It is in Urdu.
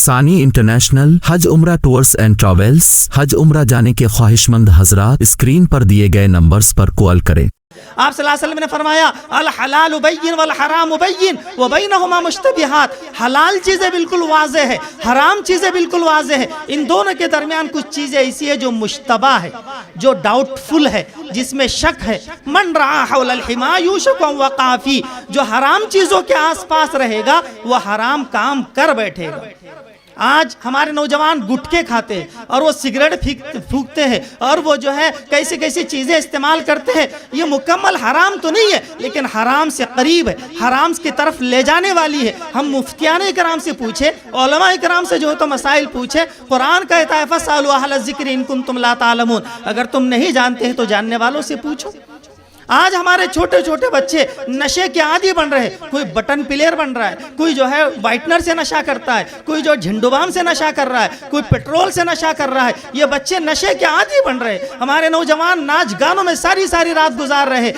ثانی انٹرنیشنل حج عمرہ ٹورز اینڈ ٹریولز۔ حج عمرہ جانے کے خواہش مند حضرات اسکرین پر دیے گئے نمبرز پر کال کریں۔ آپ صلی اللہ علیہ وسلم نے فرمایا الحلال بین والحرام بین وبینہما مشتبہات، حلال چیزیں بالکل واضح ہے، حرام چیزیں بالکل واضح ہے، ان دونوں کے درمیان کچھ چیزیں ایسی ہے جو مشتبہ ہے، جو ڈاؤٹ فل ہے، جس میں شک ہے۔ من رعا حول الحما یوشک ان وقع فی، جو حرام چیزوں کے آس پاس رہے گا وہ حرام کام کر بیٹھے گا۔ آج ہمارے نوجوان گٹکے کھاتے ہیں اور وہ سگریٹ پھونکتے ہیں اور وہ جو ہے کیسی کیسی چیزیں استعمال کرتے ہیں، یہ مکمل حرام تو نہیں ہے لیکن حرام سے قریب ہے، حرام کی طرف لے جانے والی ہے۔ ہم مفتیان کرام سے پوچھے، علماء کرام سے جو ہے تو مسائل پوچھے، قرآن کہتا ہے فَاسْأَلُوا أَهْلَ الذِّكْرِ إِن كُنتُمْ لَا تَعْلَمُونَ، اگر تم نہیں جانتے ہیں تو جاننے والوں سے پوچھو۔ آج ہمارے چھوٹے چھوٹے بچے نشے کے عادی بن رہے ہیں، کوئی بٹن پلیئر بن رہا ہے، کوئی جو ہے وائٹنر سے نشہ کرتا ہے، کوئی جو جھنڈو بام سے نشہ کر رہا ہے، کوئی پیٹرول سے نشہ کر رہا ہے، یہ بچے نشے کے عادی بن رہے ہیں۔ ہمارے نوجوان ناچ گانوں میں ساری رات گزار رہے ہیں،